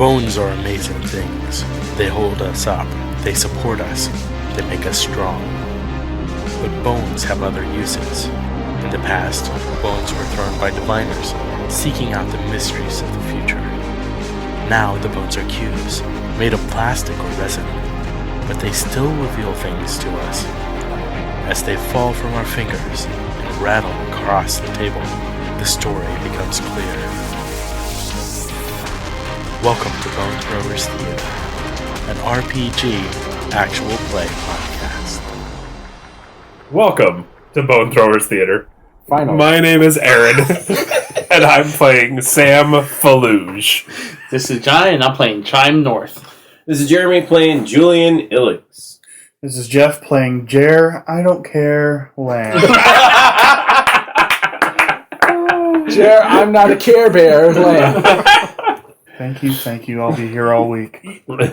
Bones are amazing things. They hold us up, they support us, they make us strong. But bones have other uses. In the past, bones were thrown by diviners, seeking out the mysteries of the future. Now the bones are cubes, made of plastic or resin, but they still reveal things to us. As they fall from our fingers and rattle across the table, the story becomes clear. Welcome to Bone Throwers Theater, an RPG actual play podcast. Welcome to Bone Throwers Theater. Finally. My name is Aaron, and I'm playing Sam Feluge. This is John, and I'm playing Chime North. This is Jeremy playing Julian Illix. This is Jeff playing Jerr Lan. Jerr, I'm not a Care Bear Lan. Thank you. I'll be here all week.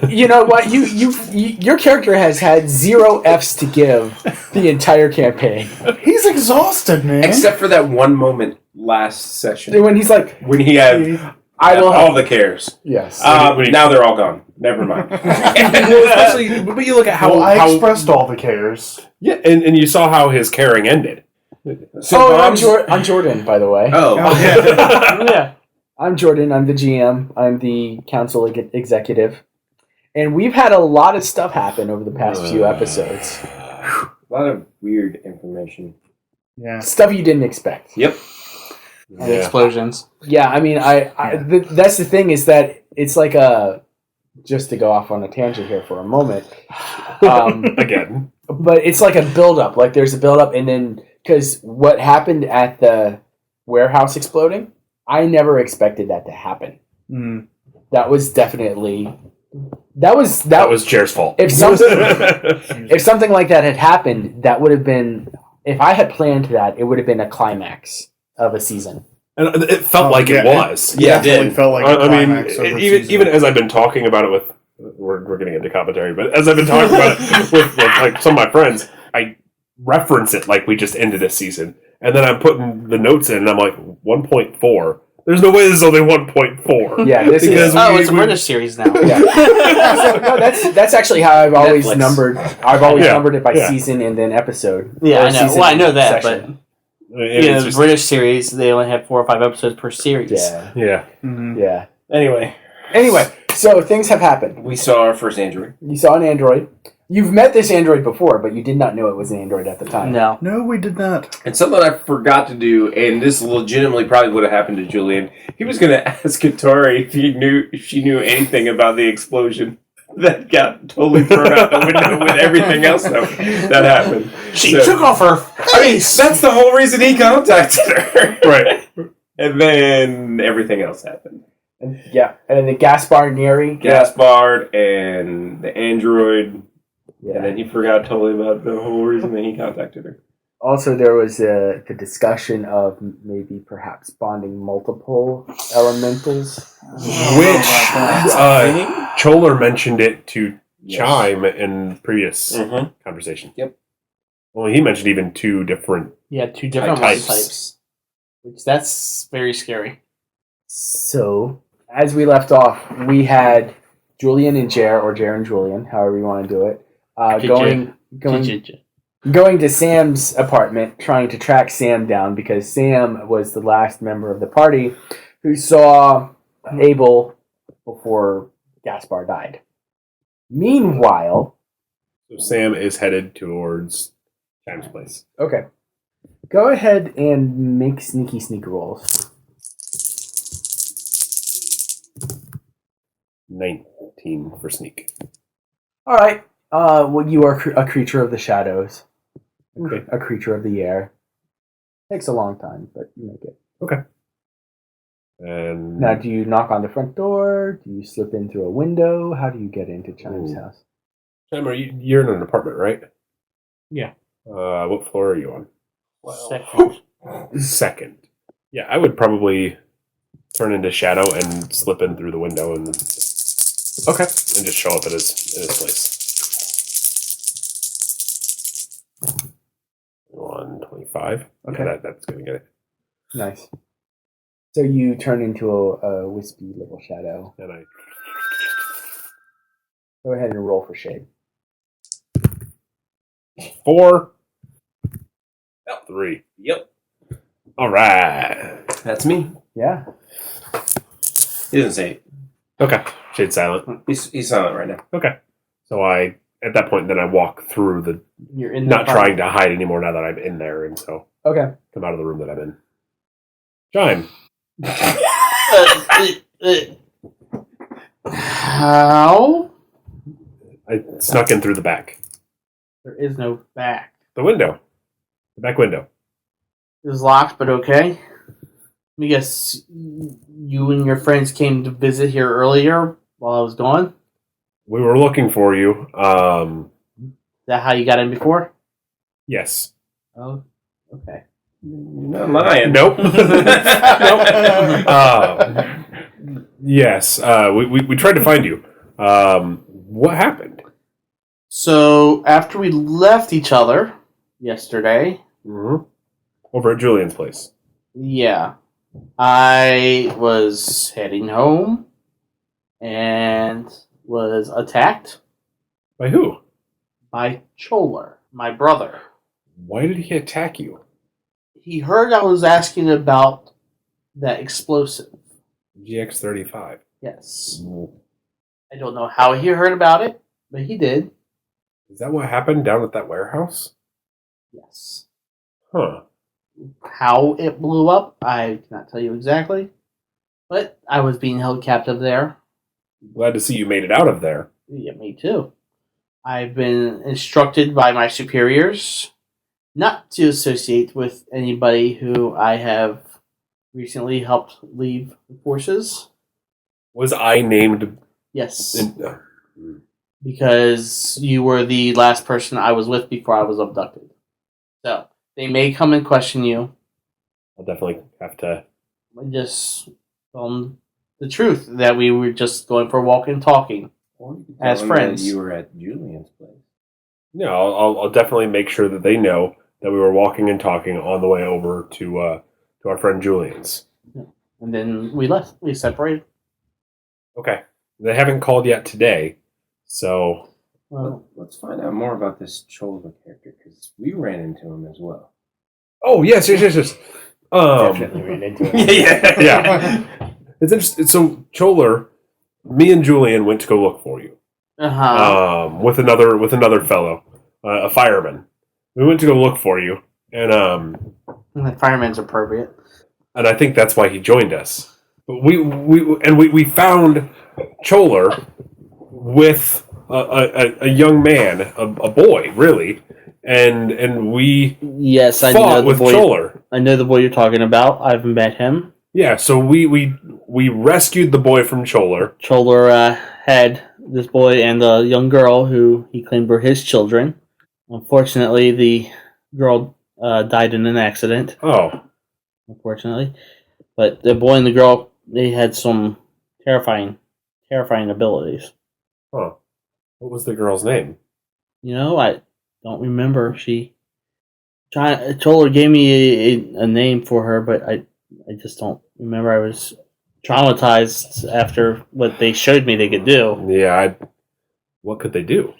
You know what? Your character has had 0 Fs to give the entire campaign. He's exhausted, man. Except for that one moment last session. When he's like... When he had all the cares. Yes. Now they're all gone. Never mind. Especially, but you look at how... I expressed all the cares. Yeah, and you saw how his caring ended. So I'm Jordan, by the way. Oh. Yeah. I'm Jordan. I'm the GM. I'm the council executive. And we've had a lot of stuff happen over the past few episodes. A lot of weird information. Yeah. Stuff you didn't expect. Yep. And explosions. Yeah, I mean, that's the thing is that it's like just to go off on a tangent here for a moment. Again. But it's like a build-up. Like, there's a build-up, and then... Because what happened at the warehouse exploding... I never expected that to happen. Mm. That was definitely... That was Jer's fault. If something like that had happened, that would have been... If I had planned that, it would have been a climax of a season. And it felt like it was. Yeah, it did. Felt like I mean, even as I've been talking about it with... We're getting into commentary, but as I've been talking about it with like some of my friends, I reference it like we just ended a season. And then I'm putting the notes in, and I'm like, 1.4. There's no way this is only 1.4. Yeah, it's a British series now. Yeah. That's actually how I've always numbered. I've always numbered it by season and then episode. Yeah, I know. Well, I know that, section. but the British series, they only have 4 or 5 episodes per series. Yeah. Mm-hmm. Yeah. Anyway, so things have happened. We saw our first android. You saw an android. You've met this android before, but you did not know it was an android at the time. No, we did not. And something I forgot to do, and this legitimately probably would have happened to Julian. He was going to ask Katari if she knew anything about the explosion that got totally thrown out the window with everything else that happened. She took off her face. That's the whole reason he contacted her. Right. And then everything else happened. And then the Gaspard Neri. Gaspard and the android. Yeah. And then he forgot totally about the whole reason that he contacted her. Also, there was the discussion of maybe perhaps bonding multiple elementals. Which Choler mentioned it to Chime in previous conversation. Yep. Well, he mentioned even 2 different... Yeah, 2 different types. Which that's very scary. So, as we left off, we had Julian and Jerr, or Jerr and Julian, however you want to do it, going to Sam's apartment, trying to track Sam down because Sam was the last member of the party who saw Abel before Gaspar died. Meanwhile... So Sam is headed towards Chime's place. Okay. Go ahead and make sneak rolls. 19 for sneak. All right. Well, you are a creature of the shadows. Okay. A creature of the air. Takes a long time, but you make it. Okay. And now, do you knock on the front door? Do you slip in through a window? How do you get into Chime's house? Chime, you're in an apartment, right? Yeah. What floor are you on? Second. Yeah, I would probably turn into shadow and slip in through the window and and just show up in his place. 125. Okay, yeah, that's gonna get it. Nice. So you turn into a wispy little shadow, and I Go ahead and roll for shade. 4. 3. Yep. All right. That's me. Yeah. He doesn't say it. Okay. Shade's silent. He's silent right now. Okay. So at that point, then I walk through the, You're in not the trying to hide anymore now that I'm in there, and so Okay. come out of the room that I'm in. Chime. How? I snuck in through the back. There is no back. The window. The back window. It was locked, but okay. Let me guess, you and your friends came to visit here earlier while I was gone? We were looking for you. Is that how you got in before? Yes. Oh, okay. You're not lying. Nope. Yes. We tried to find you. What happened? So, after we left each other yesterday, Mm-hmm. Over at Julian's place. yeah, I was heading home and was attacked By who? by Choler, my brother. Why did he attack you? He heard I was asking about that explosive. GX35. Yes. I don't know how he heard about it, but he did. Is that what happened down at that warehouse? Yes. Huh. How it blew up, I cannot tell you exactly. But I was being held captive there. Glad to see you made it out of there. Yeah, me too. I've been instructed by my superiors not to associate with anybody who I have recently helped leave the forces. Was I named Yes, in, because you were the last person I was with before I was abducted. So, they may come and question you. I'll definitely have to. And just the truth that we were just going for a walk and talking. As friends. You were at Julian's place. No, I'll definitely make sure that they know that we were walking and talking on the way over to our friend Julian's. And then we left. We separated. Okay. They haven't called yet today, so Well, Let's find out more about this Chola character, because we ran into him as well. oh yes. Definitely ran into it. Yeah. It's interesting. So Choler, me and Julian went to go look for you. With another fellow, a fireman. We went to go look for you, and the fireman's appropriate. I think that's why he joined us. But we found Choler with a young man, a boy, really, and we Yes, I fought know the with boy. Choler. I know the boy you're talking about. I've met him. Yeah, so we rescued the boy from Choler. Choler had this boy and a young girl who he claimed were his children. Unfortunately, the girl died in an accident. Oh, Unfortunately, but the boy and the girl, they had some terrifying abilities. huh. What was the girl's name? You know, I don't remember. Choler gave me a name for her, but I just don't remember. I was traumatized after what they showed me they could do. Yeah, what could they do?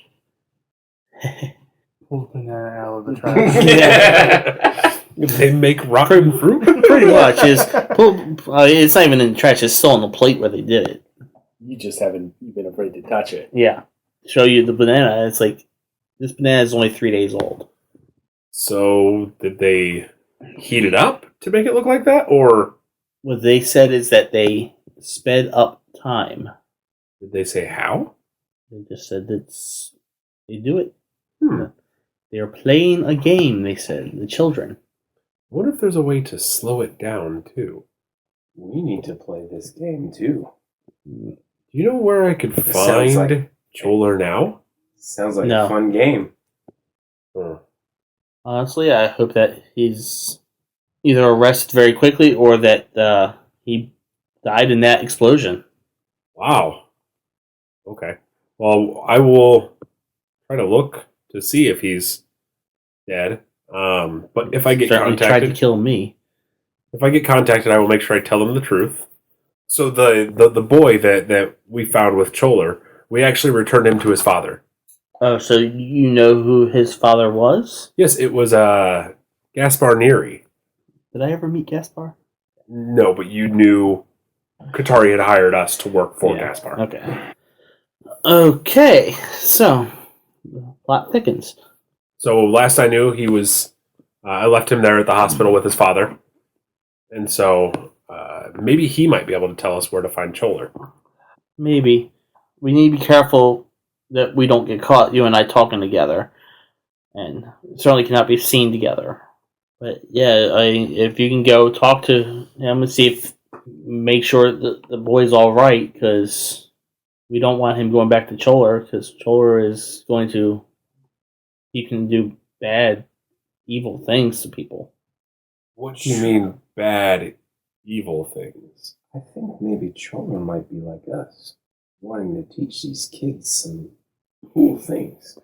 Pull the banana out of the trash. Yeah. They make rotten fruit? Pretty much. It's not even in the trash. It's still on the plate where they did it. You just haven't been afraid to touch it. Yeah. Show you the banana. It's like, this banana is only 3 days old. So, did they heat it up to make it look like that? Or What they said is that they sped up time. did they say how? They just said they do it. Hmm. They are playing a game, they said, the children. I wonder if there's a way to slow it down, too. We need to play this game, too. Do you know where I could sounds find like- Choler now? Sounds like No. a fun game. Huh. Honestly, I hope that he's either arrested very quickly or that he died in that explosion. Wow. Okay. Well, I will try to look to see if he's dead. But if I get Certainly tried to contacted, kill me. I will make sure I tell them the truth. So the boy that we found with Choler, We actually returned him to his father. Oh, so you know who his father was? Yes, it was Gaspar Neri. Did I ever meet Gaspar? No, but you knew Qatari had hired us to work for Yeah. Gaspar. Okay. Okay, so plot thickens. So last I knew, he was. I left him there at the hospital with his father, and so maybe he might be able to tell us where to find Choler. Maybe. We need to be careful that we don't get caught, you and I talking together. And certainly cannot be seen together. But yeah, if you can go talk to him and see if, make sure that the boy's alright, because we don't want him going back to Choler, because Choler is going to, he can do bad, evil things to people. What do you mean, bad, evil things? I think maybe children might be like us, wanting to teach these kids some cool things.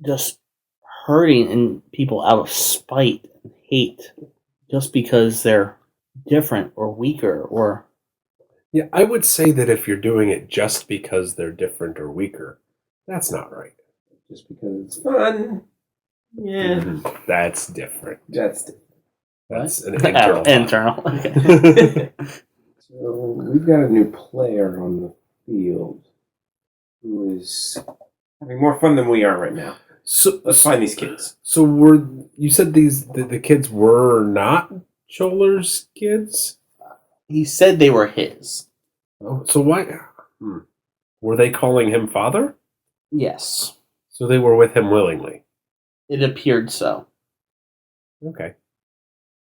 Just hurting people out of spite and hate, just because they're different or weaker or... Yeah, I would say that if you're doing it just because they're different or weaker, that's not right. Just because it's fun. Yeah. That's different. That's an internal. Internal. Okay. So we've got a new player on the field who is having more fun than we are right now. So Let's find these kids. So you said the kids were not Choler's kids? He said they were his. Oh, so why? Were they calling him father? Yes. So they were with him willingly. It appeared so. Okay.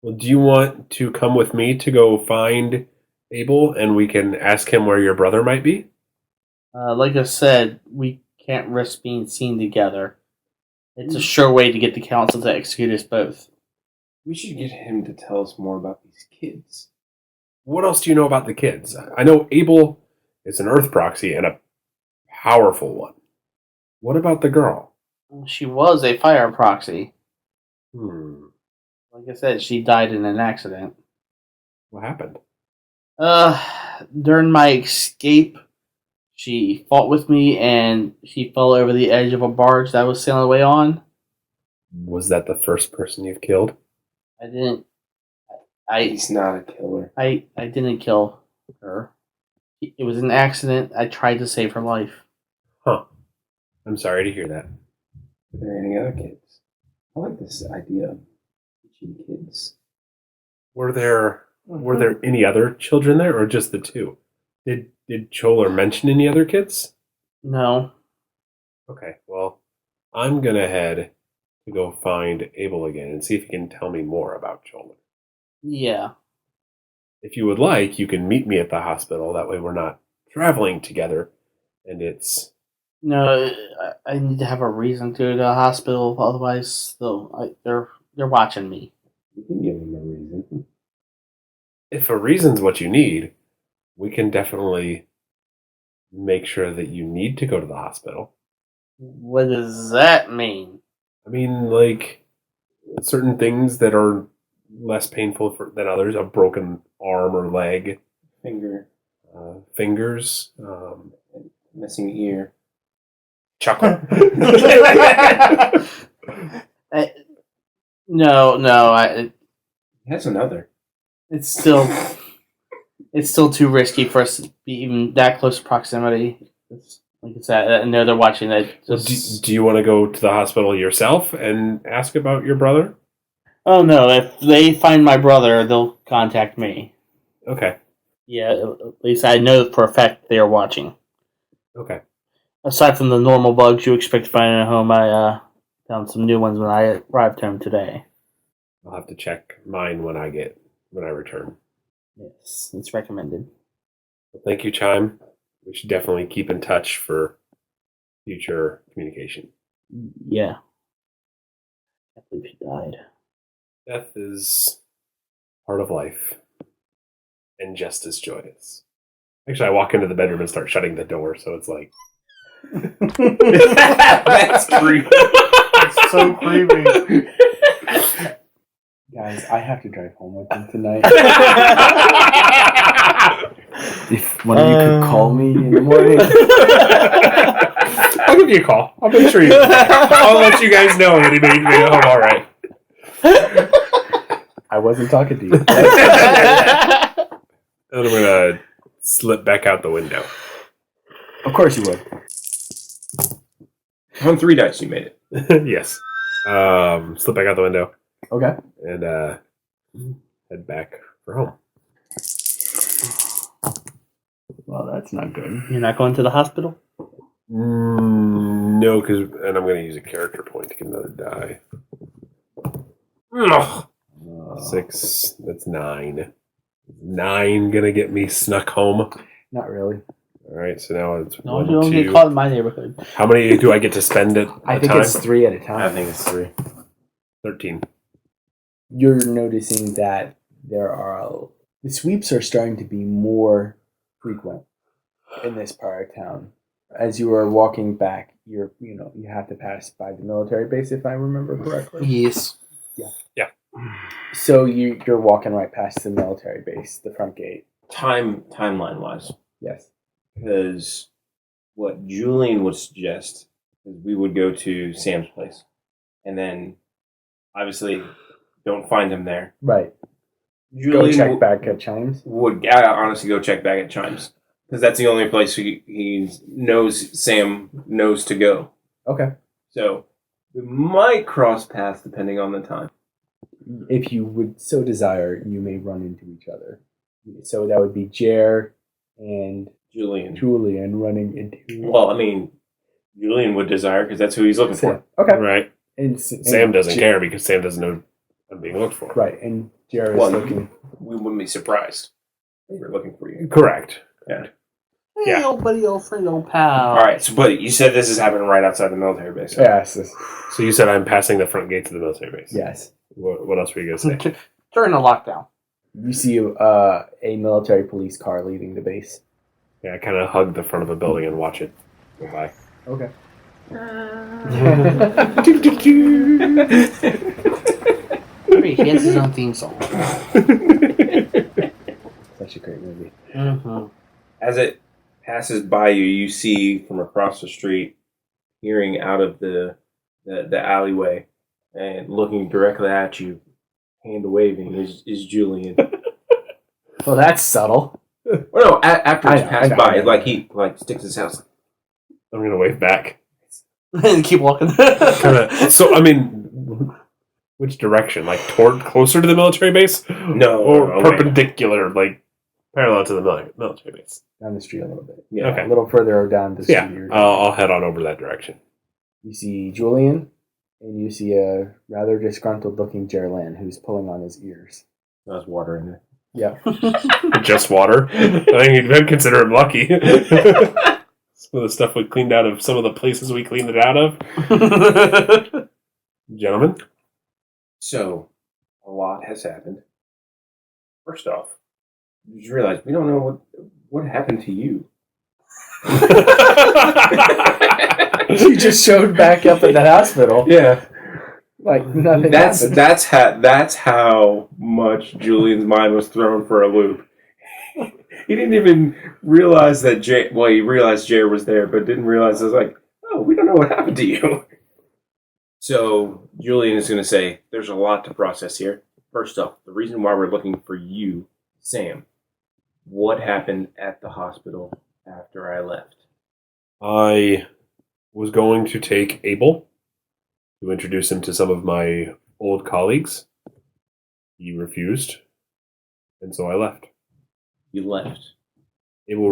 Well, do you want to come with me to go find Abel, and we can ask him where your brother might be? Like I said, we can't risk being seen together. It's a sure way to get the council to execute us both. We should get him to tell us more about these kids. What else do you know about the kids? I know Abel is an Earth proxy and a powerful one. What about the girl? She was a fire proxy. What Like I said, she died in an accident. happened? During my escape, she fought with me and she fell over the edge of a barge that I was sailing away on. Was that the first person you've killed? He's not a killer. I didn't kill her. It was an accident. I tried to save her life. Huh. I'm sorry to hear that. Are there any other kids? I like this idea of teaching kids. Were there any other children there, or just the two? Did Choler mention any other kids? No. Okay, well, I'm gonna head to go find Abel again and see if he can tell me more about Choler. Yeah. If you would like, you can meet me at the hospital. That way we're not traveling together, and it's... No, I need to have a reason to go to the hospital. Otherwise, they're watching me. You can give him a reason. If a reason's what you need, we can definitely make sure that you need to go to the hospital. What does that mean? I mean, like, certain things that are less painful than others, a broken arm or leg, fingers, Missing ear. chocolate. No, He has another. it's still too risky for us to be even that close proximity. Like I said, I know they're watching that. Do you want to go to the hospital yourself and ask about your brother? Oh no, if they find my brother, they'll contact me. Okay. Yeah, at least I know for a fact they are watching. Okay. Aside from the normal bugs you expect to find at home, I found some new ones when I arrived home today. I'll have to check mine when I return. Yes, it's recommended. Well, thank you, Chime. We should definitely keep in touch for future communication. Yeah. I believe she died. Death is part of life, and just as joyous. Actually, I walk into the bedroom and start shutting the door, so it's like... That's creepy. It's so creepy. Guys, I have to drive home with them tonight. If one of you could call me in the morning. I'll give you a call. I'll make sure I'll let you guys know that he made me home all right. I wasn't talking to you. And I'm gonna slip back out the window. Of course you would. On 3 dice, you made it. Yes. Slip back out the window Okay. and head back for home. Well, that's not good. You're not going to the hospital? No, and I'm gonna use a character point to get another die. Ugh. 6. That's 9. 9 gonna get me snuck home. Not really. All right, so now it's No, 1, you don't 2. get caught in my neighborhood. How many do I get to spend at I a think time? it's 3 at a time. I think it's 3. 13. You're noticing that the sweeps are starting to be more frequent in this part of town. As you are walking back, you have to pass by the military base, if I remember correctly. Yes. So you're walking right past the military base, the front gate. Timeline wise, Yes. because what Julian would suggest is we would go to Sam's place, and then obviously don't find him there. Right. Go Julian check back at Chimes. would honestly go check back at Chimes, because that's the only place he knows Sam knows to go. Okay. So we might cross paths depending on the time. If you would so desire, you may run into each other. So that would be Jerr and Julian. Julian running into. Well, I mean, Julian would desire because that's who he's looking for. Okay. Right. And Sam doesn't care because Sam doesn't know I'm being looked for. Right, and Jerr is Well, looking. we wouldn't be surprised if we were looking for you. Correct. Hey, Yeah. old buddy, old friend, old pal. All right, so but you said this is happening right outside the military base. Right? Yes. So you said I'm passing the front gate to the military base. Yes. What else were you going to say? During the lockdown. You see a military police car leaving the base. Yeah, I kind of hug the front of a building and watch it go by. Okay. He has his own theme song. Such a great movie. Mm-hmm. As it passes by you, you see from across the street, peering out of the alleyway and looking directly at you, hand waving, is Julian. Well, that's subtle. Well, no, after I it's know, passed I know, by, I know. like he sticks his house. I'm going to wave back. And keep walking. So, I mean, which direction? Like closer to the military base? No, Or away. perpendicular, like parallel to the military base? Down the street a little bit. Yeah. Okay. A little further down the street. Yeah, I'll head on over that direction. You see Julian, and you see a rather disgruntled-looking Jerr Lan who's pulling on his ears. There's water in there. Yeah. Just water. I think you'd consider him lucky. Some of the stuff we cleaned out of some of the places we cleaned it out of. Gentlemen? So, a lot has happened. First off, you just realize we don't know what happened to you. You just showed back up at that hospital. Yeah. Like nothing happened. That's how much Julian's mind was thrown for a loop. He didn't even realize that he realized Jerr was there, but didn't realize it was like, oh, we don't know what happened to you. So Julian is going to say, there's a lot to process here. First off, the reason why we're looking for you, Sam, what happened at the hospital after I left? I was going to take Abel to introduce him to some of my old colleagues. He refused, and so I left. You left. Abel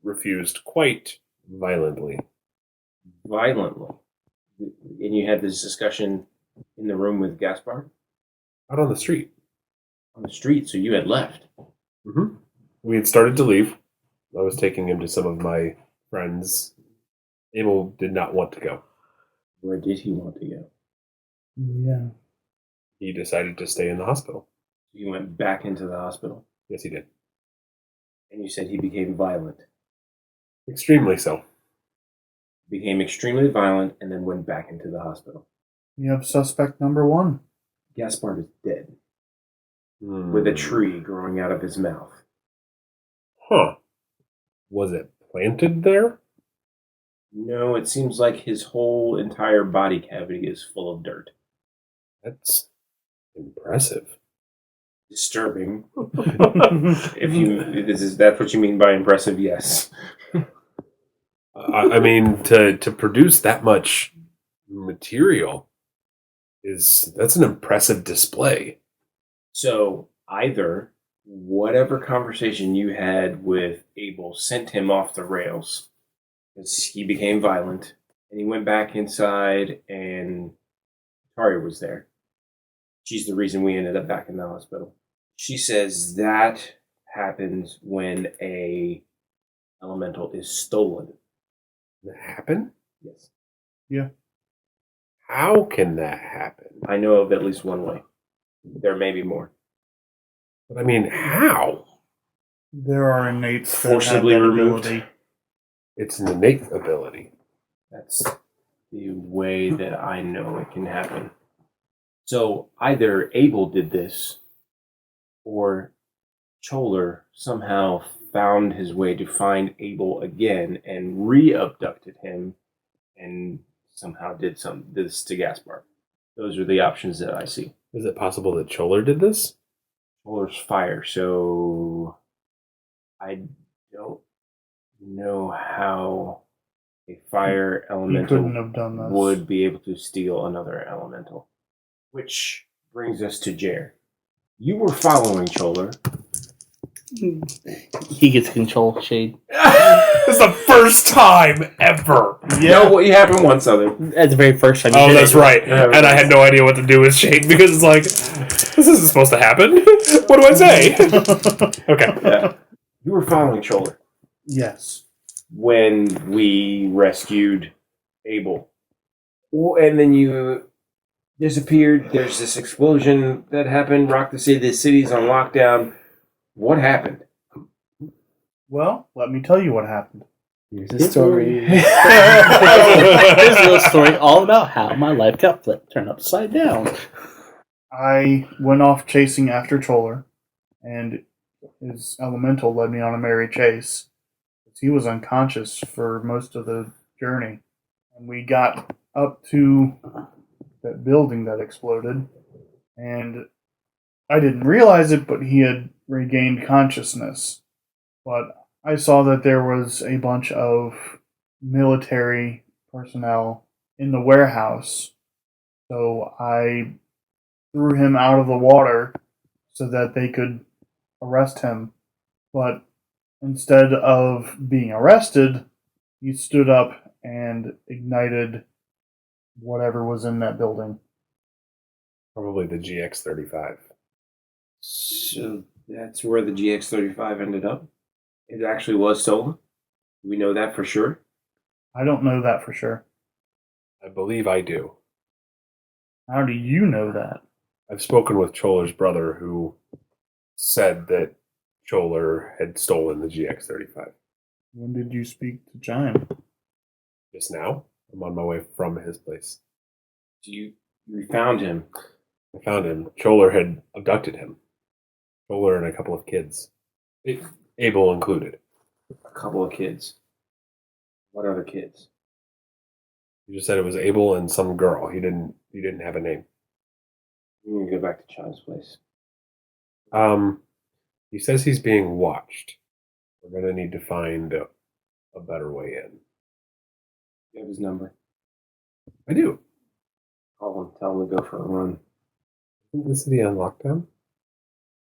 refused quite violently. Violently. And you had this discussion in the room with Gaspar? Out on the street. On the street, so you had left. Mm-hmm. We had started to leave. I was taking him to some of my friends. Abel did not want to go. Where did he want to go? Yeah. He decided to stay in the hospital. He went back into the hospital. Yes, he did. And you said he became violent. Extremely so. Became extremely violent and then went back into the hospital. You have suspect number 1. Gaspard is dead. With a tree growing out of his mouth. Huh. Was it planted there? No, it seems like his whole entire body cavity is full of dirt. That's impressive. Disturbing. That's what you mean by impressive, yes. I mean, to produce that much material that's an impressive display. So either whatever conversation you had with Abel sent him off the rails because he became violent, and he went back inside, and Tari was there. She's the reason we ended up back in the hospital. She says that happens when a elemental is stolen. That happen? Yes. Yeah. How can that happen? I know of at least one way. There may be more. But I mean, how? There are innates that Forcibly have that removed. ability. It's an innate ability. That's the way that I know it can happen. So either Abel did this, or Choler somehow found his way to find Abel again and re-abducted him and somehow did this to Gaspar. Those are the options that I see. Is it possible that Choler did this? Choler's fire, so I don't know how a fire He elemental couldn't have done this. would be able to steal another elemental. Which brings us to Jerr. You were following Choler. He gets control shade. This is the first time ever. No, what happened once other. At the very first time. you Oh, did that's it. right. And I had no idea what to do with Shade because it's like, this isn't supposed to happen. What do I say? Okay. Yeah. You were following Choler Yes. when we rescued Abel. Well, and then you disappeared. There's this explosion that happened. Rock the City. The city's on lockdown. What happened? Well, let me tell you what happened. Here's the story. Here's a little story all about how my life got turned upside down. I went off chasing after Choler, and his elemental led me on a merry chase. He was unconscious for most of the journey. And we got up to that building that exploded, and I didn't realize it, but he had regained consciousness. But I saw that there was a bunch of military personnel in the warehouse, so I threw him out of the water so that they could arrest him. But instead of being arrested, he stood up and ignited whatever was in that building. Probably the GX35. So that's where the GX35 ended up. It actually was stolen. We know that for sure. I don't know that for sure. I believe I do. How do you know that? I've spoken with Choler's brother who said that Choler had stolen the GX35. When did you speak to Chime? Just now, I'm on my way from his place. You found him. I found him. Choler had abducted him. Choler and a couple of kids. Abel included. A couple of kids. What other kids? He just said it was Abel and some girl. He didn't have a name. We're gonna go back to Chime's place. He says he's being watched. We're gonna need to find a better way in. You have his number. I do. Call him. Tell him to go for a run. Isn't the city on lockdown?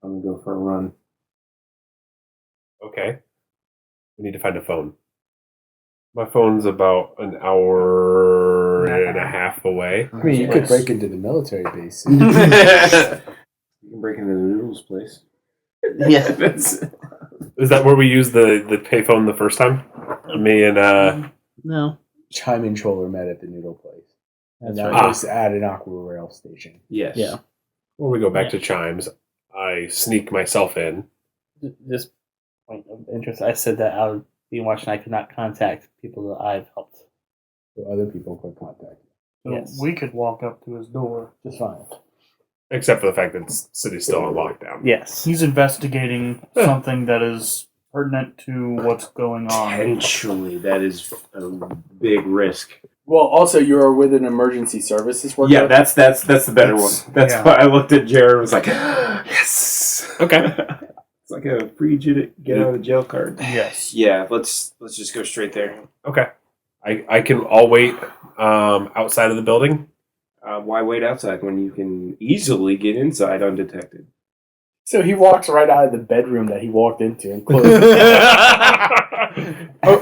Tell him to go for a run. Okay. We need to find a phone. My phone's about an hour and a half away. I mean, you could break into the military base. You can break into the noodles place. Yeah. Is that where we used the payphone the first time? Me and No. Chime and Troller met at the noodle place. And That's that right. was at an Aqua Rail station. Yes. Yeah. Before we go back to Chimes, I sneak myself in. Just point of interest. I said that I would be watching. I could not contact people that I've helped. So other people could contact you. So Yes. we could walk up to his door. Just fine. Except for the fact that the city's still on lockdown. Yes. He's investigating something that is pertinent to what's going on. Potentially, that is a big risk. Well, also you're with an emergency services worker. Yeah, that's the better one. That's yeah. why I looked at Jerry and was like, yes. Okay. It's like a free get out of jail card. Yes. Yeah, let's just go straight there. Okay. I'll wait outside of the building. Why wait outside when you can easily get inside undetected? So he walks right out of the bedroom that he walked into and closed.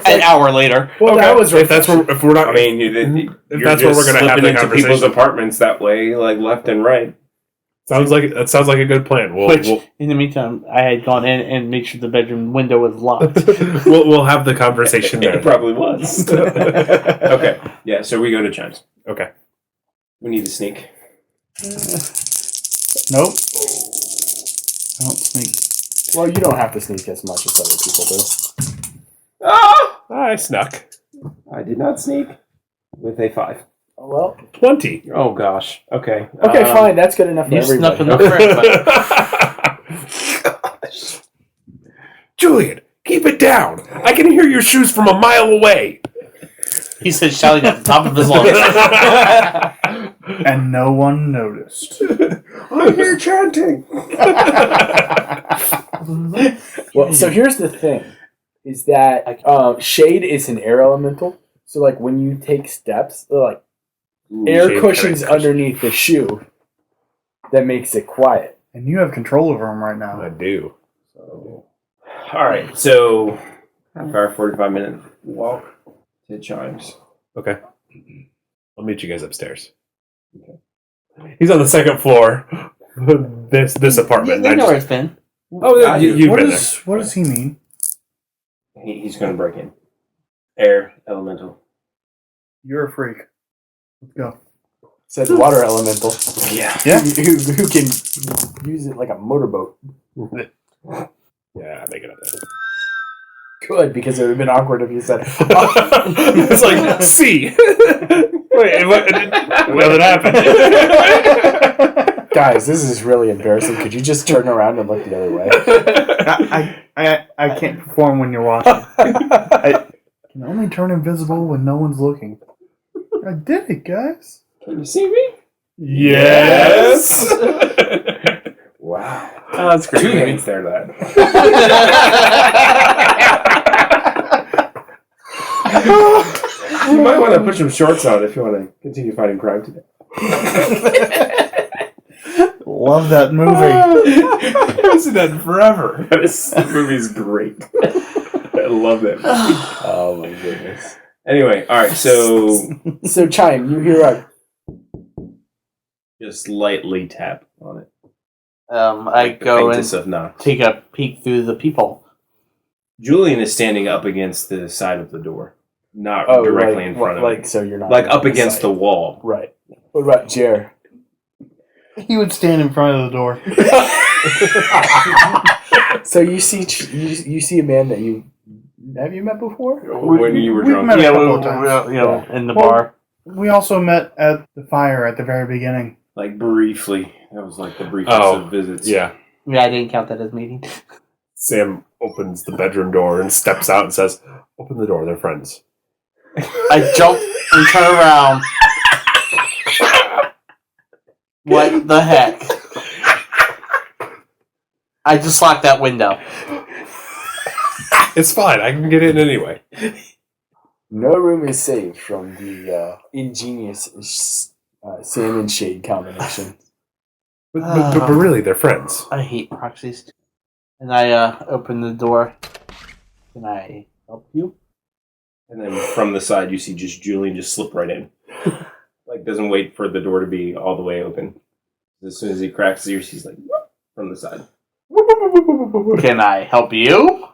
An hour later. Well, that was if that's where if we're not. I mean, if you're that's where just we're gonna have slipping the into conversation. people's apartments that way, like left and right. sounds like a good plan. Which, in the meantime, I had gone in and made sure the bedroom window was locked. we'll have the conversation there. It probably was. Okay, yeah. So we go to Chimes. Okay. We need to sneak. Nope. I don't sneak. Well, you don't have to sneak as much as other people do. Ah! I snuck. I did not sneak with a 5. Oh, well. 20. Oh gosh. Okay. Okay, fine. That's good enough for You everybody. snuck enough for everybody. Julian, keep it down. I can hear your shoes from a mile away. He said, shouting at the top of his lungs. And no one noticed. I'm here chanting. Well, so here's the thing: is that shade is an air elemental. So, like when you take steps, like air shade cushions cushion. underneath the shoe, that makes it quiet. And you have control over them right now. I do. All right. So our 45-minute walk to Chimes. Okay. I'll meet you guys upstairs. Okay. He's on the second floor. This apartment. They know where it's been. Oh, yeah, you've What been does he mean? He's going to break in. Air elemental. You're a freak. Let's go. Said water elemental. Yeah. Yeah. Who can use it like a motorboat. there. Yeah, make it up there. Good, because it would have been awkward if you said, It's like, C. Wait, what happened? guys, this is really embarrassing. Could you just turn around and look the other way? I can't perform when you're watching. I can only turn invisible when no one's looking. I did it, guys. Can you see me? Yes. Wow. Oh, that's great. 2 minutes there, lad. You might want to put some shorts on if you want to continue fighting crime today. Love that movie. I haven't seen that in forever. This movie's great. I love that movie. Oh my goodness. Anyway, all right, so So, Chime, you hear a just lightly tap on it. I The go faintest and of knocks. take a peek through the peephole. Julian is standing up against the side of the door, not oh, directly like, in front of like him. so you're not Like on up against side. the wall. Right. What about Jerr? He would stand in front of the door. So you see you see a man that you have you met before? When you were we've drunk. met a Yeah, couple of times. in the Well- bar. We also met at the fire at the very beginning. Like briefly. That was like the briefest Oh, of visits. Yeah. Yeah, I didn't count that as meeting. Sam opens the bedroom door and steps out and says, "Open the door. They're friends." I jump and turn around. What the heck? I just locked that window. It's fine. I can get in anyway. No room is saved from the ingenious Sam and Shade combination. But really, they're friends. I hate proxies. And I open the door. Can I help you? And then from the side, you see just Julian just slip right in. Like, doesn't wait for the door to be all the way open. As soon as he cracks his ears, he's like, whoop, from the side. Can I help you?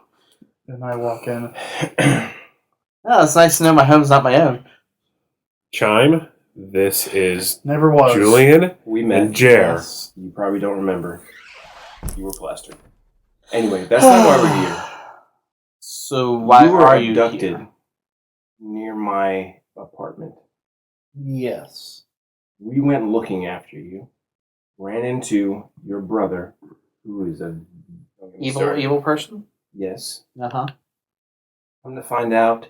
And I walk in. Oh, it's nice to know my home's not my own. Chime, this is Never was. Julian We met. and Jerr. Yes. You probably don't remember. You were plastered. Anyway, that's not why we're here. So why you were are you abducted here? near my apartment. Yes. We went looking after you. Ran into your brother, who is a Evil person? Yes. Uh-huh. Come to find out,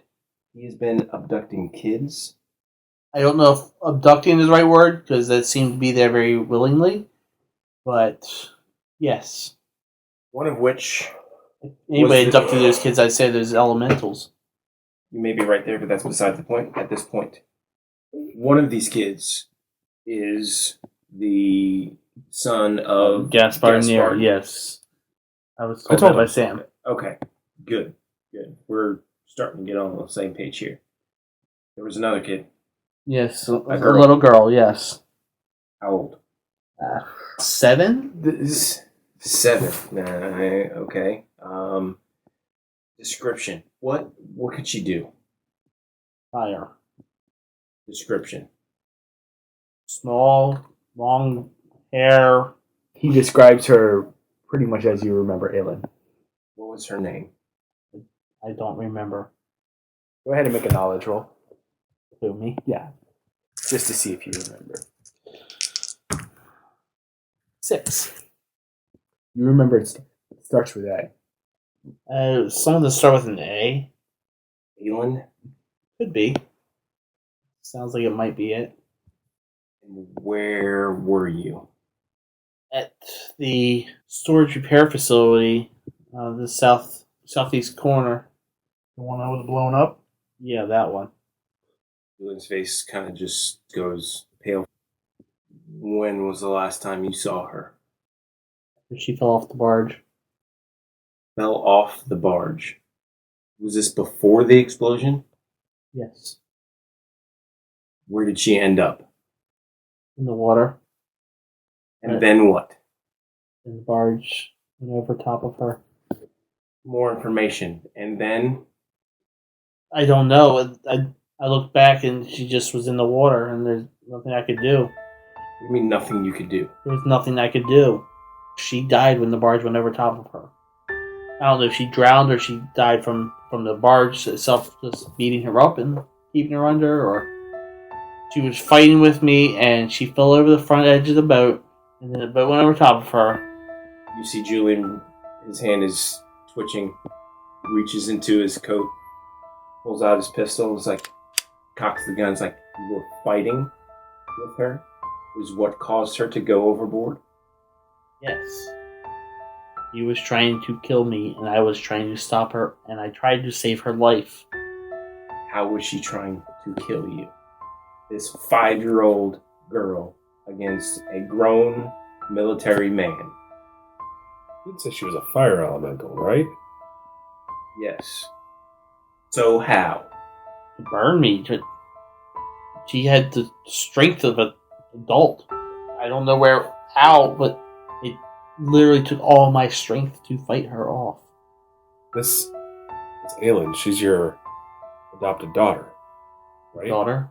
he has been abducting kids. I don't know if abducting is the right word, because that seemed to be there very willingly. But, yes. One of which, Anybody Was the- abducting those kids, I'd say there's elementals. you may be right there, but that's beside the point at this point. One of these kids is the son of Gaspar Nier, yes. I was told told that by him. Sam. Okay, good. We're starting to get on the same page here. There was another kid. Yes, a girl. little girl, yes. How old? 7? 7. Okay. Description. What could she do? Fire. Description. Small, long hair. He describes her pretty much as you remember Aelin. What was her name? I don't remember. Go ahead and make a knowledge roll. Who, me? Yeah. Just to see if you remember. 6. You remember it starts with A. Some that start with an A. Aelin? Could be. Sounds like it might be it. Where were you? At the storage repair facility, the southeast corner. The one that was blown up? Yeah, that one. Julian's face kind of just goes pale. When was the last time you saw her? She fell off the barge. Fell off the barge. Was this before the explosion? Yes. Where did she end up? In the water. And then what? And the barge went over top of her. More information. And then I don't know. I looked back and she just was in the water and there's nothing I could do. you mean nothing you could do. There was nothing I could do. She died when the barge went over top of her. I don't know if she drowned or she died from the barge itself just beating her up and keeping her under, or she was fighting with me and she fell over the front edge of the boat and then the boat went over top of her. You see Julian, his hand is twitching, reaches into his coat, pulls out his pistol, is like, cocks the gun, is like, you were fighting with her? Was what caused her to go overboard? Yes. He was trying to kill me and I was trying to stop her and I tried to save her life. How was she trying to kill you? This 5-year-old girl against a grown military man. You did say she was a fire elemental, right? Yes. So how? To burn me. She had the strength of an adult. I don't know how, but it literally took all my strength to fight her off. This is Aelin. She's your adopted daughter, right? Daughter,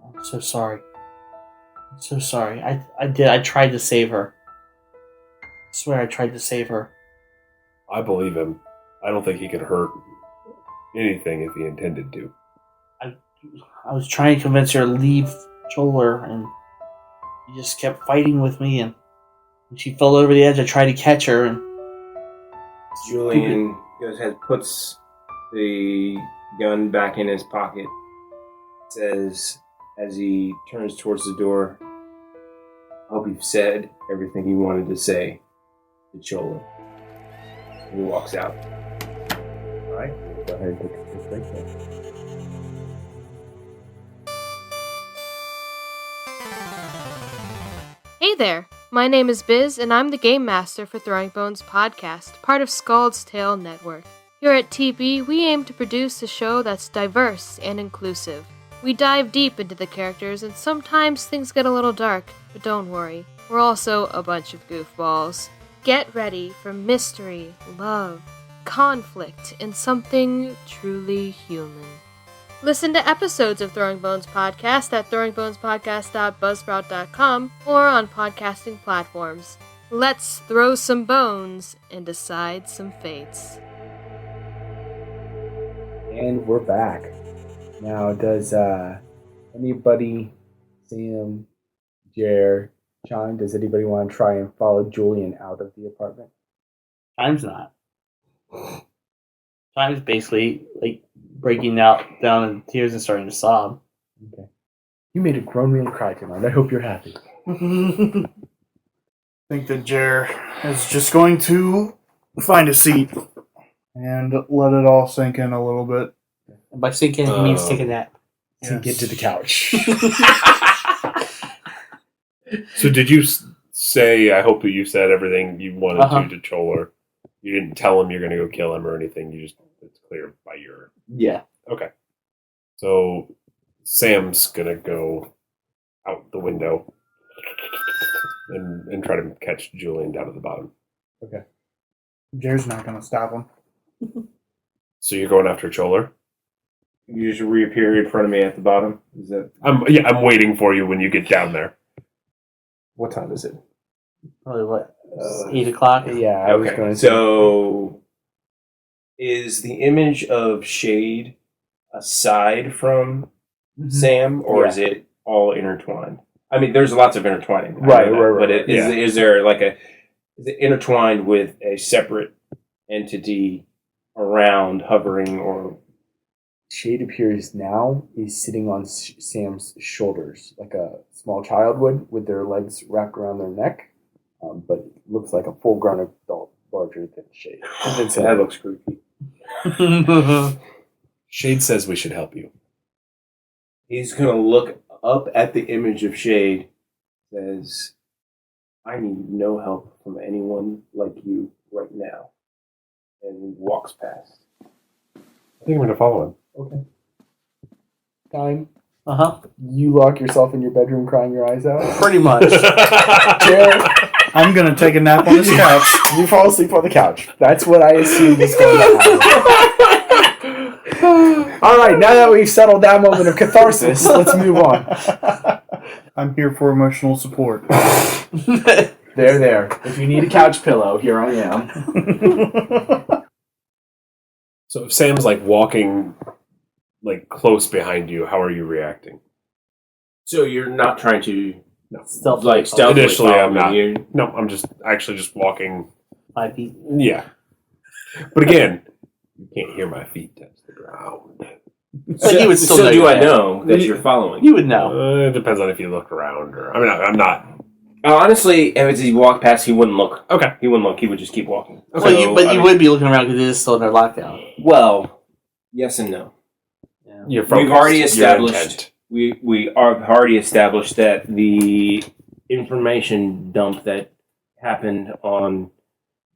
I'm so sorry. I'm so sorry. I tried to save her. I swear I tried to save her. I believe him. I don't think he could hurt anything if he intended to. I was trying to convince her to leave Choler, and she just kept fighting with me, and when she fell over the edge, I tried to catch her, and Julian goes ahead, puts the gun back in his pocket, says as he turns towards the door, I hope you've said everything you wanted to say to Chola. And he walks out. Alright, go ahead and take a quick break there. Hey there, my name is Biz, and I'm the Game Master for Throwing Bones Podcast, part of Scald's Tale Network. Here at TB, we aim to produce a show that's diverse and inclusive. We dive deep into the characters, and sometimes things get a little dark, but don't worry, we're also a bunch of goofballs. Get ready for mystery, love, conflict, and something truly human. Listen to episodes of Throwing Bones Podcast at throwingbonespodcast.buzzsprout.com or on podcasting platforms. Let's throw some bones and decide some fates. And we're back. Now, does anybody, Sam, Jerr, Chime, does anybody want to try and follow Julian out of the apartment? Time's not. Chime's basically like breaking out down in tears and starting to sob. Okay. You made a grown man cry tonight. I hope you're happy. I think that Jerr is just going to find a seat and let it all sink in a little bit. And by sinking, he means take a nap. To get to the couch. So did you say, I hope that you said everything you wanted to Choler? You didn't tell him you're going to go kill him or anything. You just, it's clear by your... Yeah. Okay. So Sam's going to go out the window and try to catch Julian down at the bottom. Okay. Jer's not going to stop him. So you're going after Choler? You just reappear in front of me at the bottom. Is that I'm waiting for you when you get down there. what time is it? Probably what? 8 o'clock? Yeah, I was Okay, going to so is the image of Shade aside from Sam, or is it all intertwined? I mean, there's lots of intertwining, Right. But Yeah. is there like is it intertwined with a separate entity around, hovering, or? Shade appears now. He's sitting on Sam's shoulders, like a small child would, with their legs wrapped around their neck. But looks like a full-grown adult, larger than Shade. That looks creepy. Shade says we should help you. He's gonna look up at the image of Shade. Says, "I need no help from anyone like you right now," and walks past. I think I'm going to follow him. Okay. Time. Uh-huh. You lock yourself in your bedroom crying your eyes out. Pretty much. Jerry, I'm going to take a nap on this couch. you fall asleep on the couch. That's what I assumed is going to happen. All right, now that we've settled that moment of catharsis, let's move on. I'm here for emotional support. There. If you need a couch pillow, here I am. So if Sam's like walking like close behind you, how are you reacting? So you're not trying to Stealthily. stealthily Initially, follow I'm me. not. You- No, I'm just walking. 5 feet. Yeah. But again, you can't hear my feet touch the ground. But you would still so know do you're I there. know that you're following? You would know. It depends on if you look around or. I mean, I'm not. Honestly, as he walked past, he wouldn't look. Okay. He wouldn't look. He would just keep walking. Well, So, I you mean, would be looking around because it is still under lockdown. Well, yes and no. Yeah. You're We've focused, already your established. intent. We have already established that the information dump that happened on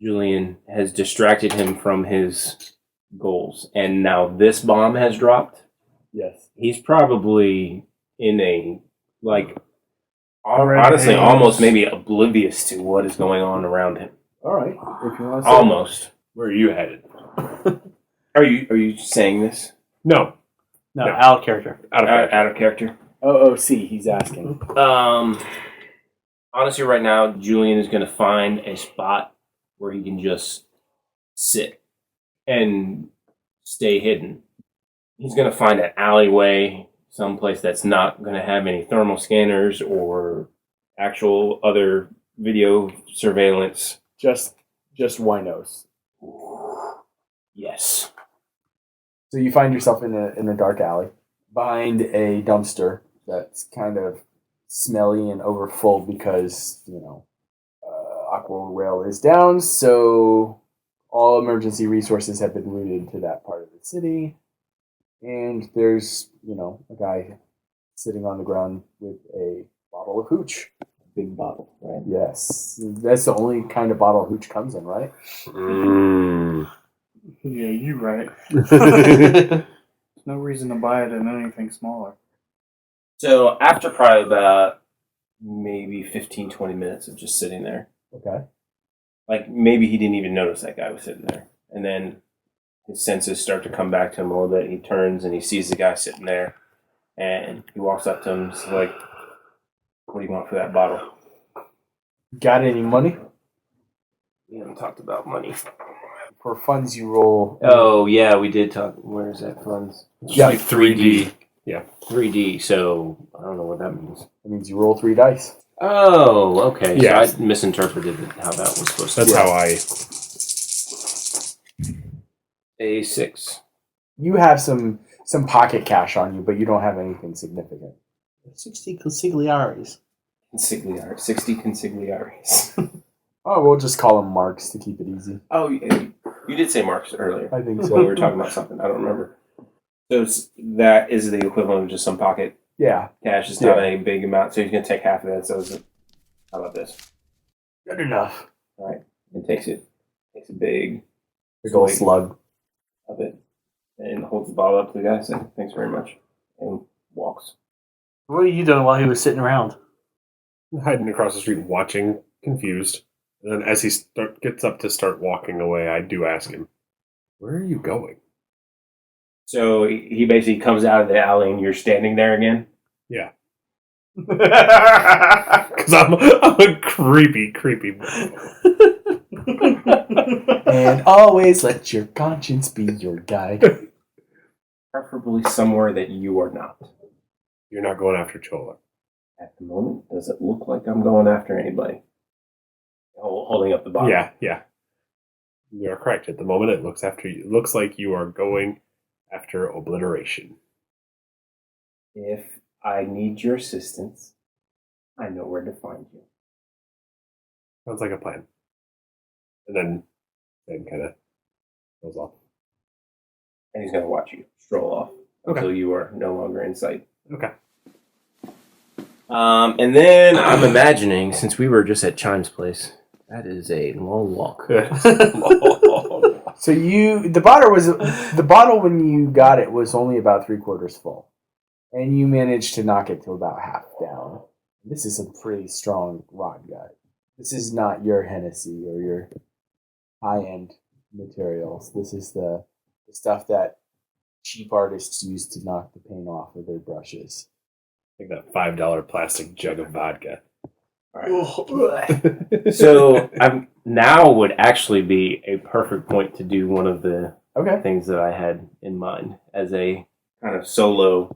Julian has distracted him from his goals, and now this bomb has dropped. Yes. He's probably in a Red honestly haze. almost maybe oblivious to what is going on around him. All right. If you want to say Almost. Where are you headed? Are you saying this No. No, No. out of character. Out of character. out of character? OOC, he's asking. Honestly, right now, Julian is going to find a spot where he can just sit and stay hidden. He's going to find an alleyway, someplace that's not going to have any thermal scanners or actual other video surveillance. Just winos. Yes. So you find yourself in a dark alley behind a dumpster that's kind of smelly and overfull because Aqua Rail is down. So all emergency resources have been routed to that part of the city, and there's a guy sitting on the ground with a bottle of hooch. Big bottle, right? Yes, that's the only kind of bottle hooch comes in, right? Yeah, you're right. There's no reason to buy it in anything smaller. So after probably about maybe 15, 20 minutes of just sitting there, Okay. like maybe he didn't even notice that guy was sitting there. And then his senses start to come back to him a little bit. He turns and he sees the guy sitting there. And he walks up to him and is like, "What do you want for that bottle?" Got any money? We haven't talked about money. For funds, you roll. Oh, yeah, we did talk. Where is that funds? Yeah. Like 3D. 3D, so I don't know what that means. That means you roll 3 dice. Oh, okay. Yeah. So I misinterpreted how that was supposed to That's be. how I. A 6. You have some pocket cash on you, but you don't have anything significant. 60 consigliaries. 60 consigliaries. Oh, we'll just call them marks to keep it easy. Oh, you did say marks earlier. I think So so. we were talking about something. I don't remember. So that is the equivalent of just some pocket Yeah, cash. It's not a big amount, so he's going to take half of that. So how about this? good enough. All right. And takes a big old swig slug. of it and holds the bottle up to the guy and says, thanks very much. And walks. What were you doing while he was sitting around? Hiding across the street, watching, confused. And then as he gets up to start walking away, I do ask him, where are you going? So he basically comes out of the alley and you're standing there again? Yeah. Because I'm a creepy. And always let your conscience be your guide. Preferably somewhere that you are not. You're not going after Chola. At the moment, does it look like I'm going after anybody? Holding up the bottle. Yeah. You are correct. At the moment, it looks like you are going after obliteration. If I need your assistance, I know where to find you. Sounds like a plan. And then kind of goes off. And he's going to watch you stroll off until you are no longer in sight. Okay. And then I'm imagining, since we were just at Chime's place, that is a long walk. So the bottle when you got it was only about 3/4 full, and you managed to knock it to about half down. This is a pretty strong rot gut. This is not your Hennessy or your high-end materials. This is the stuff that cheap artists use to knock the paint off of their brushes. Like that $5 plastic jug of vodka. So now would actually be a perfect point to do one of the things that I had in mind as a kind of solo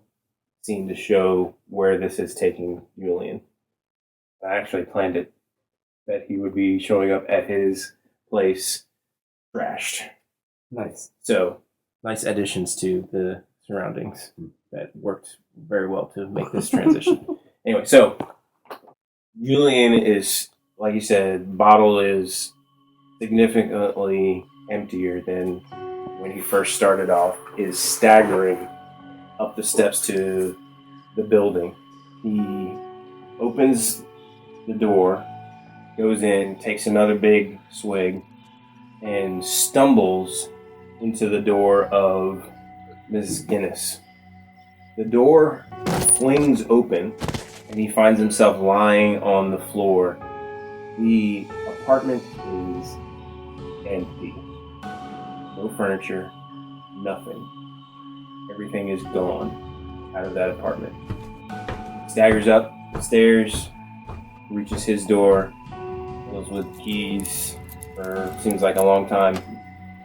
scene to show where this is taking Julian. I actually planned it that he would be showing up at his place trashed. Nice. So nice additions to the surroundings that worked very well to make this transition. Anyway, so Julian is, like you said, bottle is significantly emptier than when he first started off, is staggering up the steps to the building. He opens the door, goes in, takes another big swig, and stumbles into the door of Mrs. Guinness. The door flings open, and he finds himself lying on the floor. The apartment is empty. No furniture, nothing. Everything is gone out of that apartment. Staggers up the stairs, reaches his door, goes with keys for seems like a long time,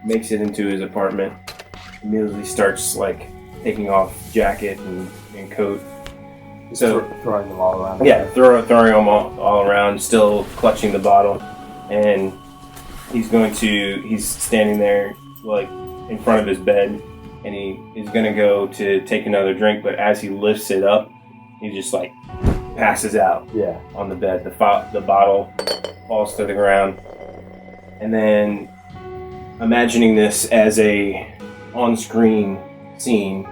makes it into his apartment, immediately starts taking off jacket and coat. So throwing them all around. Yeah, throwing them all around, still clutching the bottle, and he's standing there in front of his bed, and he is going to go to take another drink, but as he lifts it up, he just passes out on the bed. The bottle falls to the ground, and then imagining this as a on-screen scene,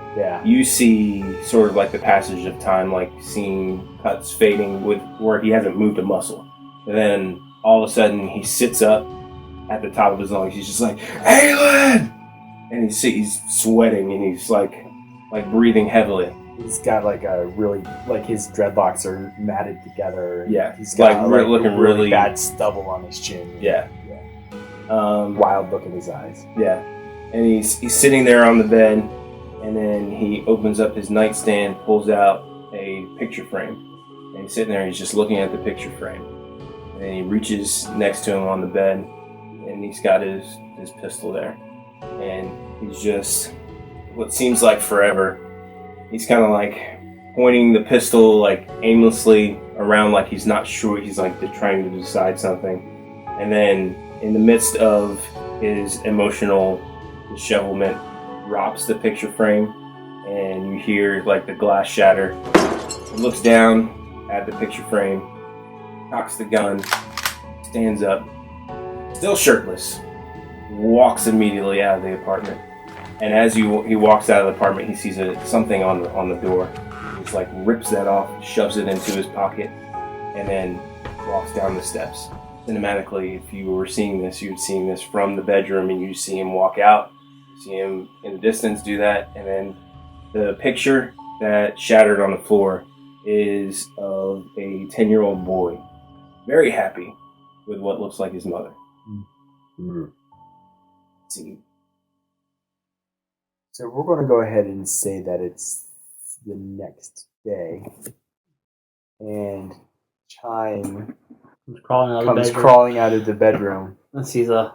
you see sort of the passage of time, scene cuts fading with where he hasn't moved a muscle. And then all of a sudden he sits up at the top of his lungs. He's just like, "Aylin!" And he's sweating and he's breathing heavily. He's got a really his dreadlocks are matted together. Yeah, he's got looking really bad stubble on his chin. Yeah. Wild look in his eyes. Yeah, and he's sitting there on the bed, and then he opens up his nightstand, pulls out a picture frame, and he's sitting there. He's just looking at the picture frame, and then he reaches next to him on the bed, and he's got his pistol there, and he's just what seems like forever. He's kind of pointing the pistol aimlessly around, he's not sure. He's trying to decide something, and then in the midst of his emotional dishevelment drops the picture frame, and you hear like the glass shatter. He looks down at the picture frame, cocks the gun, stands up, still shirtless, walks immediately out of the apartment. And as he walks out of the apartment, he sees something on the door. He just like rips that off, shoves it into his pocket, and then walks down the steps. Cinematically, if you were seeing this, you'd seeing this from the bedroom, and you see him walk out. You see him in the distance do that, and then the picture that shattered on the floor is of a 10-year-old boy, very happy with what looks like his mother. See. So we're going to go ahead and say that it's the next day, and Chime comes crawling out of the bedroom. And sees a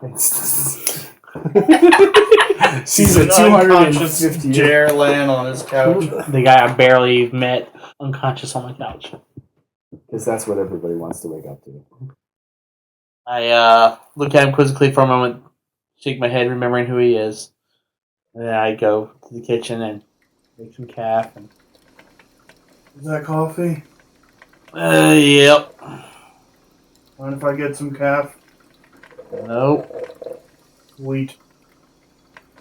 Sees a 250 Jerr Lan on his couch. the guy I barely met unconscious on my couch. because that's what everybody wants to wake up to. I look at him quizzically for a moment, shake my head, remembering who he is. And then I go to the kitchen and make some calf. And Is that coffee? yep. Mind if I get some calf? Nope. Sweet.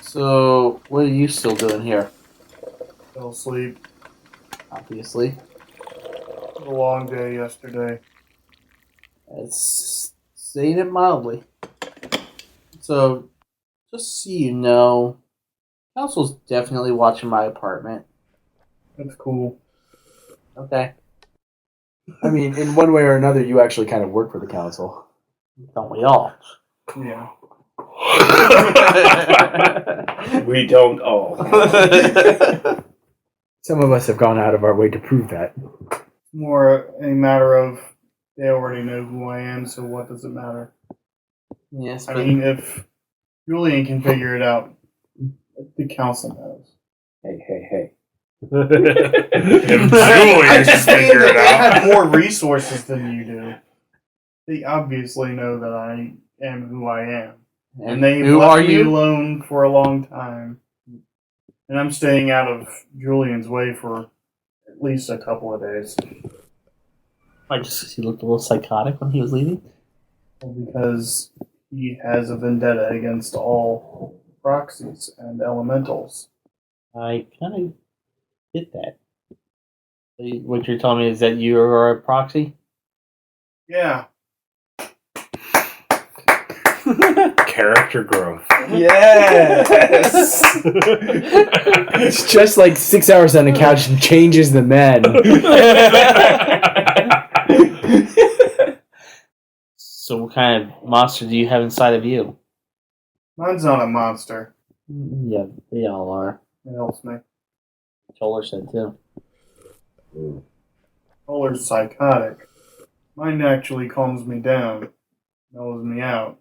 So, what are you still doing here? Fell asleep. Obviously. It was a long day yesterday. It's saying it mildly. So, just so you know, Council's definitely watching my apartment. That's cool. Okay. I mean, in one way or another, you actually kind of work for the council. Don't we all? Yeah. We don't all. Some of us have gone out of our way to prove that. More a matter of they already know who I am, so what does it matter? Yes, I but mean, if Julian can figure it out, the council knows. Hey. If Julian can figure it They out. have more resources than you do. They obviously know that I am who I am. And they've who left are me you? alone for a long time. And I'm staying out of Julian's way for at least a couple of days. I just he looked a little psychotic when he was leaving. Because he has a vendetta against all proxies and elementals. I kind of get that. What you're telling me is that you are a proxy? Yeah. Character growth. Yes. It's just like 6 hours on the couch and changes the men. So what kind of monster do you have inside of you? Mine's not a monster. Yeah, they all are. It helps me. Toller said too. Polar's psychotic. Mine actually calms me down, mellows me out,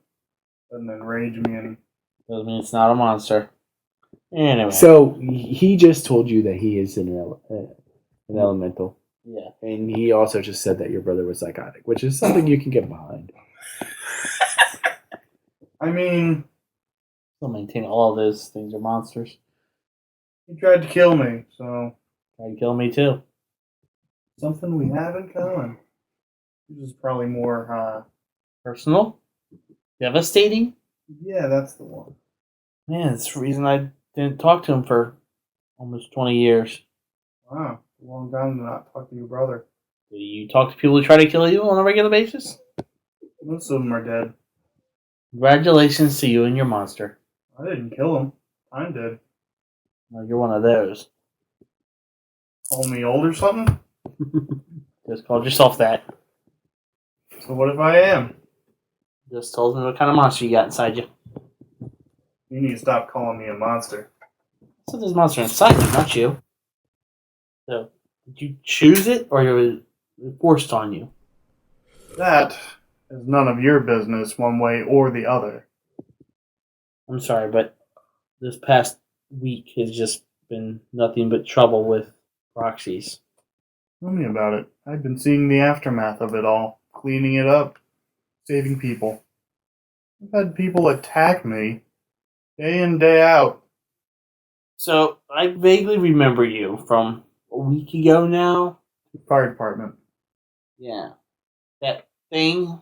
doesn't enrage me and Doesn't mean it's not a monster. Anyway. So he just told you that he is an elemental. Yeah. And he also just said that your brother was psychotic, which is something you can get behind. I mean, Still maintain all of those things are monsters. he tried to kill me, so Tried to kill me too. something we have in common. This is probably more, Personal? Devastating? yeah, that's the one. Man, that's the reason I didn't talk to him for almost 20 years. Wow, a long time to not talk to your brother. Do you talk to people who try to kill you on a regular basis? Most of them are dead. Congratulations to you and your monster. I didn't kill him. Time did. Well, you're one of those. Call me old or something? Just called yourself that. So what if I am? Just told me what kind of monster you got inside you. You need to stop calling me a monster. So there's a monster inside you, not you. So, did you choose it or was it forced on you? That is none of your business one way or the other. I'm sorry, but this past week has just been nothing but trouble with proxies. Tell me about it. I've been seeing the aftermath of it all. Cleaning it up. Saving people. I've had people attack me. Day in, day out. So, I vaguely remember you from a week ago now. Fire department. Yeah. That thing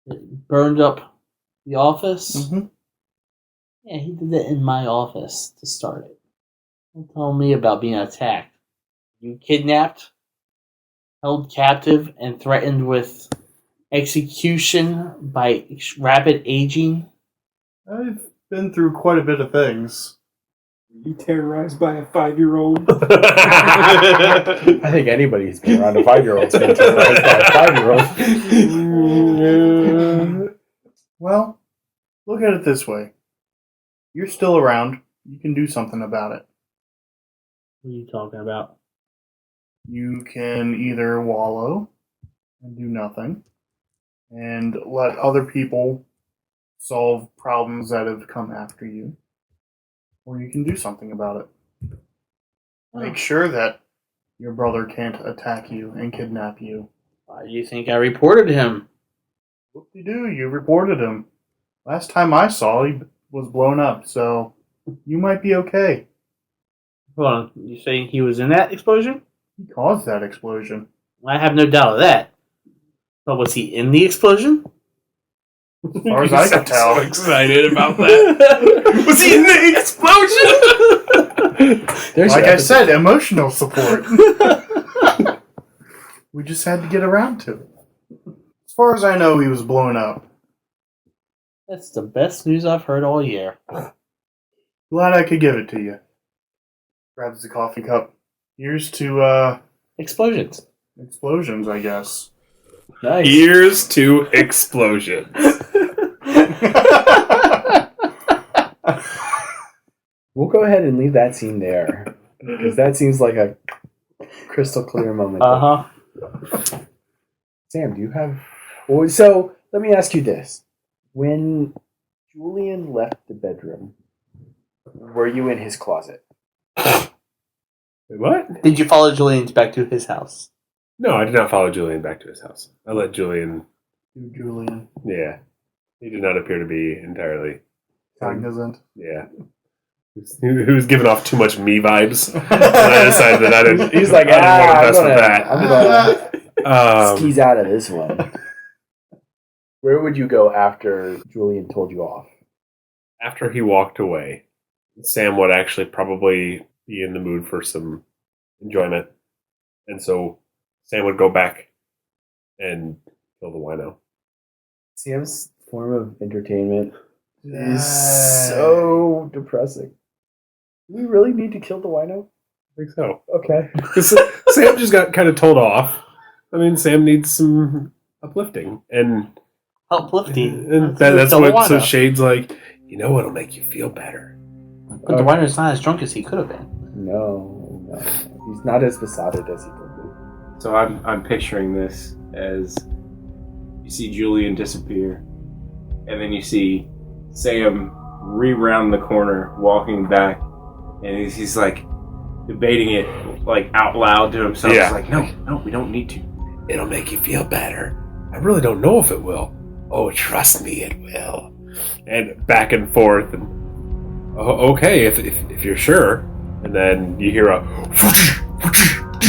that burned up the office. Mm-hmm. Yeah, he did that in my office to start it. Don't tell me about being attacked. You kidnapped, held captive, and threatened with execution by rapid aging. I've been through quite a bit of things. You terrorized by a 5-year-old? I think anybody who's been around a 5-year-old's been terrorized by a 5-year-old. Well, look at it this way. You're still around. You can do something about it. What are you talking about? You can either wallow and do nothing and let other people solve problems that have come after you, or you can do something about it. Make sure that your brother can't attack you and kidnap you. Why do you think I reported him? Whoop-de-doo, you reported him. Last time I saw, he was blown up, so you might be okay. Hold on, you saying he was in that explosion? He caused that explosion. I have no doubt of that. But was he in the explosion? As far as I can tell. So excited about that. Was he in the explosion? Like I said, emotional support. We just had to get around to it. As far as I know, he was blown up. That's the best news I've heard all year. Glad I could give it to you. Grabs the coffee cup. Here's to, Explosions. explosions, I guess. Nice. Here's to explosions. We'll go ahead and leave that scene there. Because that seems like a crystal clear moment. Uh-huh. Sam, do you have... Well, so, let me ask you this. When Julian left the bedroom, were you in his closet? Wait, what? Did you follow Julian back to his house? No, I did not follow Julian back to his house. I let Julian... Julian. Yeah. He did not appear to be entirely... Cognizant. Yeah. He was giving off too much me vibes. And I decided that I didn't... He's like, I didn't want to mess with I'm that. gonna skis out of this one. Where would you go after Julian told you off? After he walked away, Sam would actually probably be in the mood for some enjoyment. And so Sam would go back and kill the wino. Sam's form of entertainment is so depressing. Do we really need to kill the wino? I think so. Okay. Sam just got kind of told off. I mean, Sam needs some uplifting. And Uplifting. that's Kill the what so wino. Shade's like, you know what'll make you feel better? But the wino's not as drunk as he could have been. No. He's not as besotted as he could be. So I'm picturing this as you see Julian disappear, and then you see Sam re-round the corner, walking back, and he's like debating it like out loud to himself. Yeah. He's like, no, we don't need to. It'll make you feel better. I really don't know if it will. Oh, trust me, it will. And back and forth, and okay, if you're sure. And then you hear a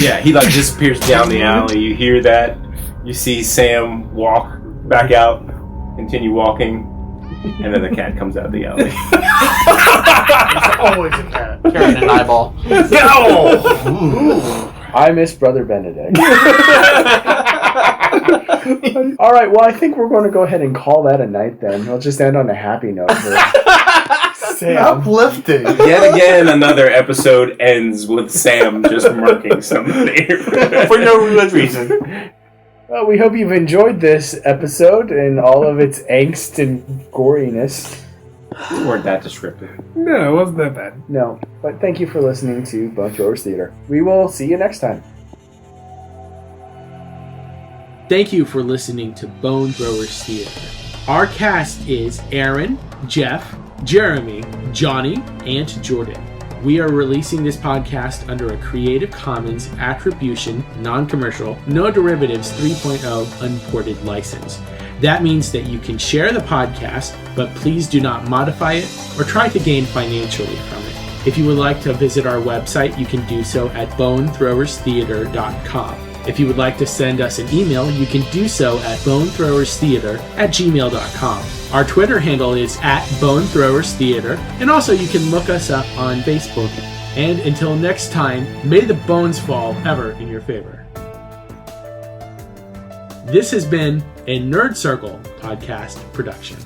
Yeah, he like disappears down the alley. You hear that. You see Sam walk back out, continue walking, and then the cat comes out of the alley. It's always a cat. Carrying an eyeball. no. I miss Brother Benedict. All right, well, I think we're going to go ahead and call that a night then. We'll just end on a happy note. Sam. Uplifting. Yet again, another episode ends with Sam just murking somebody for no good reason. Well, we hope you've enjoyed this episode and all of its angst and goriness. You weren't that descriptive. No, it wasn't that bad. No, but thank you for listening to Bone Throwers Theater. We will see you next time. Thank you for listening to Bone Throwers Theater. Our cast is Aaron, Jeff, Jeremy, Johnny, and Jordan. We are releasing this podcast under a Creative Commons Attribution, Non-Commercial, No Derivatives 3.0 Unported license. That means that you can share the podcast, but please do not modify it or try to gain financially from it. If you would like to visit our website, you can do so at bonethrowerstheater.com. If you would like to send us an email, you can do so at bonethrowerstheater@gmail.com. Our Twitter handle is @bonethrowerstheater, and also you can look us up on Facebook. And until next time, may the bones fall ever in your favor. This has been a Nerd Circle podcast production.